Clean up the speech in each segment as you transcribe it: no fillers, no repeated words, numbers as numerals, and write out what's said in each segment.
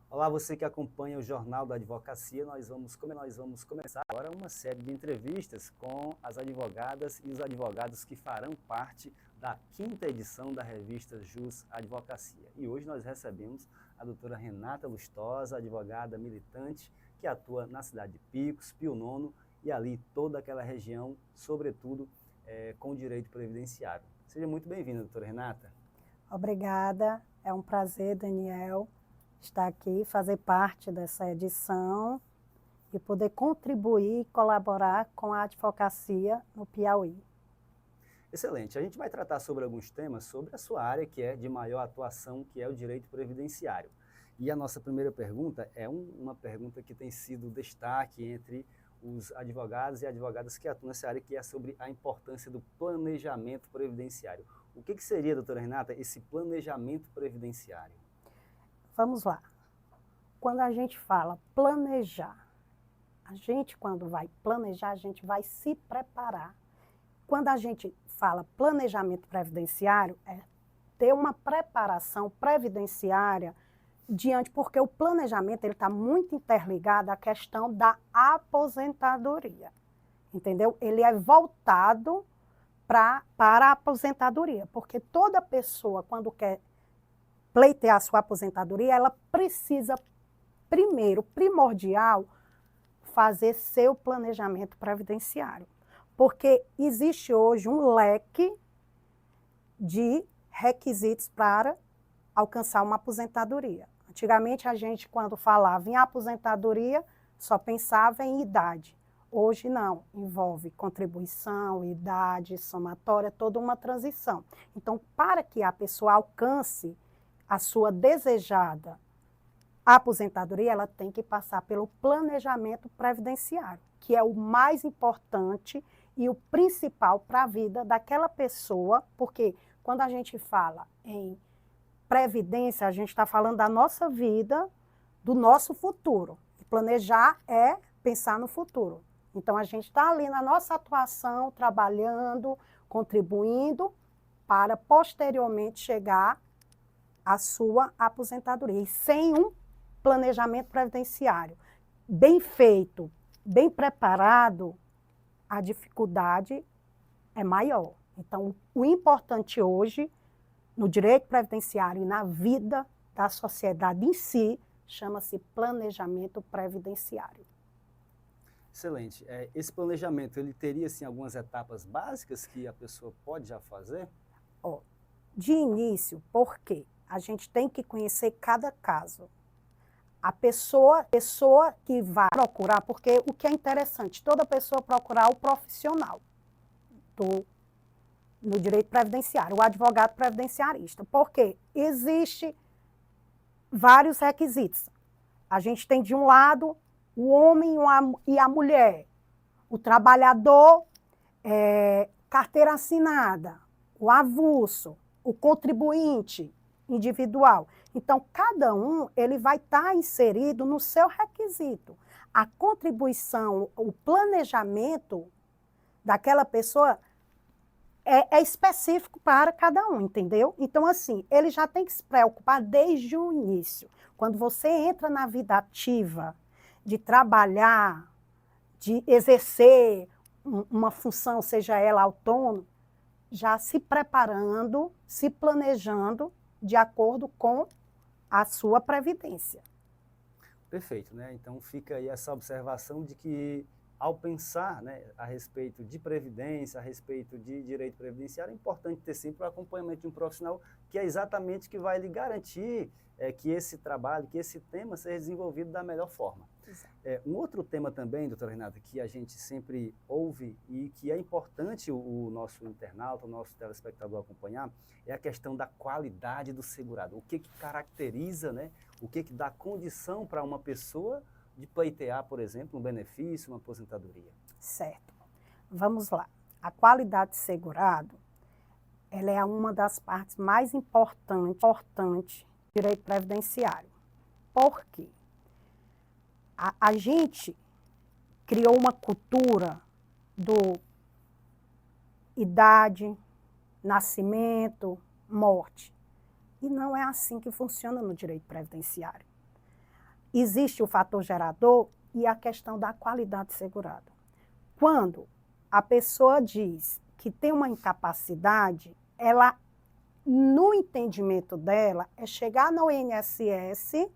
Olá, você que acompanha o Jornal da Advocacia, nós vamos começar agora uma série de entrevistas com as advogadas e os advogados que farão parte da 5ª edição da revista Jus Advocacia. E hoje nós recebemos a doutora Renata Lustosa, advogada militante, que atua na cidade de Picos, Pio Nono e ali toda aquela região, sobretudo com o direito previdenciário. Seja muito bem-vinda, doutora Renata. Obrigada, é um prazer, Daniel, estar aqui, fazer parte dessa edição e poder contribuir e colaborar com a advocacia no Piauí. Excelente. A gente vai tratar sobre alguns temas sobre a sua área, que é de maior atuação, que é o direito previdenciário. E a nossa primeira pergunta é uma pergunta que tem sido destaque entre os advogados e advogadas que atuam nessa área, que é sobre a importância do planejamento previdenciário. O que seria, doutora Renata, esse planejamento previdenciário? Vamos lá. Quando a gente fala planejar, quando vai planejar, a gente vai se preparar. Quando a gente fala planejamento previdenciário, é ter uma preparação previdenciária porque o planejamento está muito interligado à questão da aposentadoria, entendeu? Ele é voltado para a aposentadoria, porque toda pessoa, quando quer pleitear sua aposentadoria, ela precisa, primeiro, primordial, fazer seu planejamento previdenciário. Porque existe hoje um leque de requisitos para alcançar uma aposentadoria. Antigamente, a gente, quando falava em aposentadoria, só pensava em idade. Hoje, não. Envolve contribuição, idade, somatória, toda uma transição. Então, para que a pessoa alcance a sua desejada aposentadoria, ela tem que passar pelo planejamento previdenciário, que é o mais importante e o principal para a vida daquela pessoa, porque quando a gente fala em previdência, a gente está falando da nossa vida, do nosso futuro. E planejar é pensar no futuro. Então, a gente está ali na nossa atuação, trabalhando, contribuindo, para posteriormente chegar à sua aposentadoria. E sem um planejamento previdenciário bem feito, bem preparado, a dificuldade é maior. Então, o importante hoje, no direito previdenciário e na vida da sociedade em si, chama-se planejamento previdenciário. Excelente. Esse planejamento, ele teria, assim, algumas etapas básicas que a pessoa pode já fazer? De início, porque a gente tem que conhecer cada caso. A pessoa que vai procurar, porque o que é interessante, toda pessoa procurar o profissional no direito previdenciário, o advogado previdenciarista, porque existe vários requisitos. A gente tem de um lado o homem e a mulher, o trabalhador, carteira assinada, o avulso, o contribuinte individual. Então, cada um ele vai estar inserido no seu requisito. A contribuição, o planejamento daquela pessoa é específico para cada um, entendeu? Então, assim, ele já tem que se preocupar desde o início. Quando você entra na vida ativa, de trabalhar, de exercer uma função, seja ela autônoma, já se preparando, se planejando de acordo com a sua previdência. Perfeito, né? Então fica aí essa observação de que ao pensar, né, a respeito de previdência, a respeito de direito previdenciário, é importante ter sempre o acompanhamento de um profissional que é exatamente que vai lhe garantir que esse trabalho, que esse tema seja desenvolvido da melhor forma. Um outro tema também, doutora Renata, que a gente sempre ouve e que é importante o nosso internauta, o nosso telespectador acompanhar, é a questão da qualidade do segurado. O que caracteriza, né, o que dá condição para uma pessoa de pleitear, por exemplo, um benefício, uma aposentadoria? Certo. Vamos lá. A qualidade de segurado, ela é uma das partes mais importantes do direito previdenciário. Por quê? A gente criou uma cultura do idade, nascimento, morte. E não é assim que funciona no direito previdenciário. existe o fator gerador e a questão da qualidade segurada. Quando a pessoa diz que tem uma incapacidade, ela, no entendimento dela, é chegar no INSS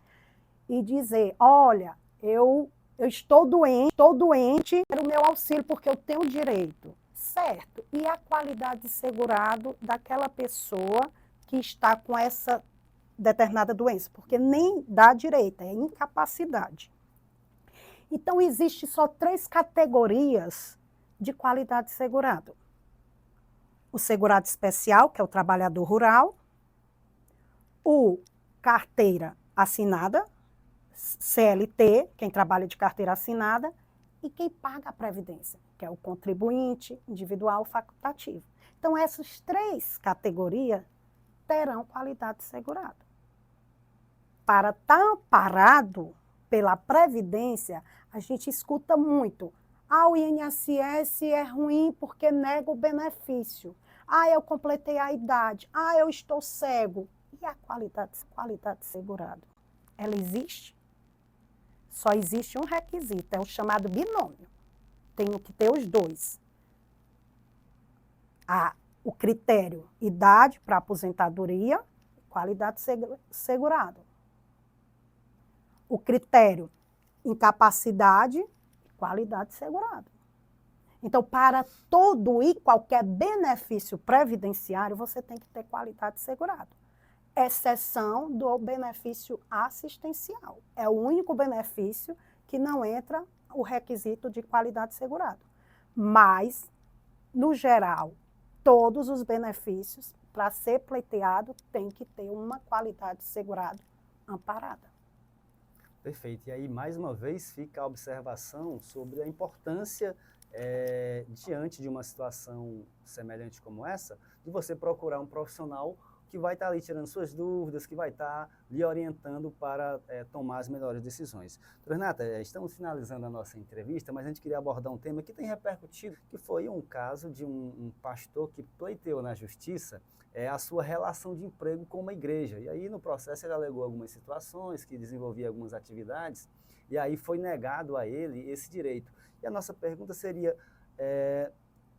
e dizer, olha, eu estou doente, quero o meu auxílio porque eu tenho direito. Certo. E a qualidade de segurado daquela pessoa que está com essa determinada doença? Porque nem dá direito, é incapacidade. Então, existe só 3 categorias de qualidade de segurado. O segurado especial, que é o trabalhador rural, o carteira assinada, CLT, quem trabalha de carteira assinada, e quem paga a previdência, que é o contribuinte individual facultativo. Então, essas 3 categorias terão qualidade de segurado. Para estar amparado pela Previdência, a gente escuta muito. O INSS é ruim porque nega o benefício. Eu completei a idade. Eu estou cego. E a qualidade de segurado? Ela existe? Só existe um requisito, é o chamado binômio. Tenho que ter os 2. O critério idade para aposentadoria, qualidade de segurado. O critério incapacidade, qualidade de segurado. Então, para todo e qualquer benefício previdenciário, você tem que ter qualidade de segurado. Exceção do benefício assistencial. É o único benefício que não entra o requisito de qualidade de segurado. Mas, no geral, todos os benefícios, para ser pleiteado, tem que ter uma qualidade de segurado amparada. Perfeito. E aí, mais uma vez, fica a observação sobre a importância, diante de uma situação semelhante como essa, de você procurar um profissional que vai estar ali tirando suas dúvidas, que vai estar lhe orientando para tomar as melhores decisões. Doutora Renata, estamos finalizando a nossa entrevista, mas a gente queria abordar um tema que tem repercutido, que foi um caso de um pastor que pleiteou na justiça a sua relação de emprego com uma igreja. E aí, no processo, ele alegou algumas situações, que desenvolvia algumas atividades, e aí foi negado a ele esse direito. E a nossa pergunta seria,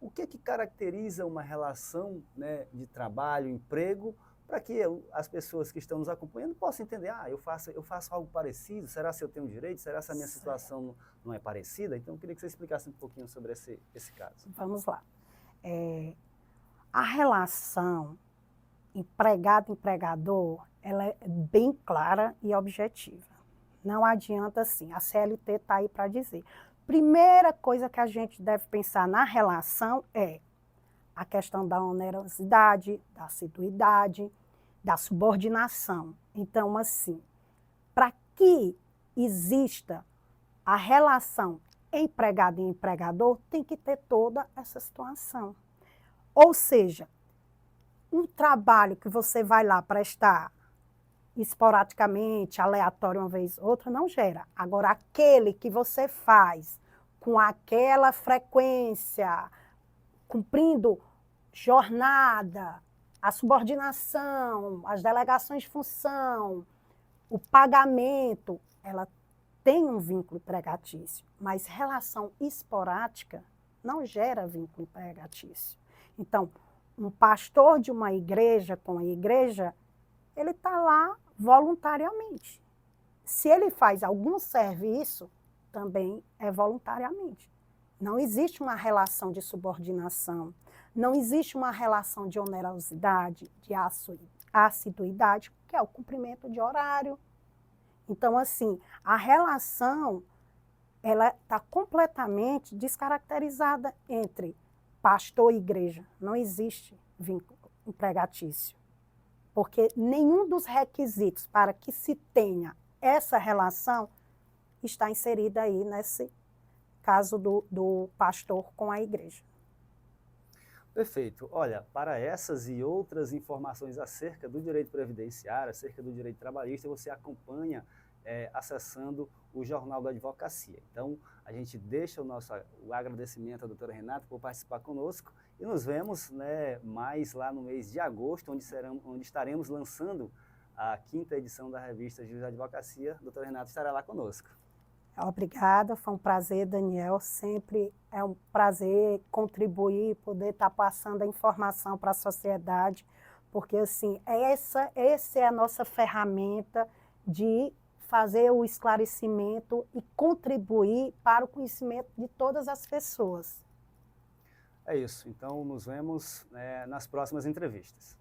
o que caracteriza uma relação, né, de trabalho, emprego, para que as pessoas que estão nos acompanhando possam entender, eu faço algo parecido, será se eu tenho direito, será se a minha situação não é parecida? Então, eu queria que você explicasse um pouquinho sobre esse caso. Vamos lá. A relação empregado-empregador, ela é bem clara e objetiva. Não adianta assim, a CLT está aí para dizer. Primeira coisa que a gente deve pensar na relação é a questão da onerosidade, da assiduidade, da subordinação. Então, assim, para que exista a relação empregado e empregador, tem que ter toda essa situação. Ou seja, um trabalho que você vai lá prestar esporadicamente, aleatório uma vez ou outra, não gera. Agora, aquele que você faz com aquela frequência, cumprindo jornada, a subordinação, as delegações de função, o pagamento, ela tem um vínculo empregatício, mas relação esporádica não gera vínculo empregatício. Então, um pastor de uma igreja com a igreja, ele está lá voluntariamente. Se ele faz algum serviço, também é voluntariamente. Não existe uma relação de subordinação, não existe uma relação de onerosidade, de assiduidade, que é o cumprimento de horário. Então, assim, a relação ela está completamente descaracterizada entre pastor e igreja. Não existe vínculo empregatício. Porque nenhum dos requisitos para que se tenha essa relação está inserida aí nesse caso do pastor com a igreja. Perfeito. Olha, para essas e outras informações acerca do direito previdenciário, acerca do direito trabalhista, você acompanha acessando o Jornal da Advocacia. Então, a gente deixa o agradecimento à doutora Renata por participar conosco e nos vemos, né, mais lá no mês de agosto, onde estaremos lançando a 5ª edição da revista Juiz da Advocacia. O Dr. Renato estará lá conosco. Obrigada, foi um prazer, Daniel. Sempre é um prazer contribuir, poder estar passando a informação para a sociedade, porque assim, essa é a nossa ferramenta de fazer o esclarecimento e contribuir para o conhecimento de todas as pessoas. É isso. Então, nos vemos nas próximas entrevistas.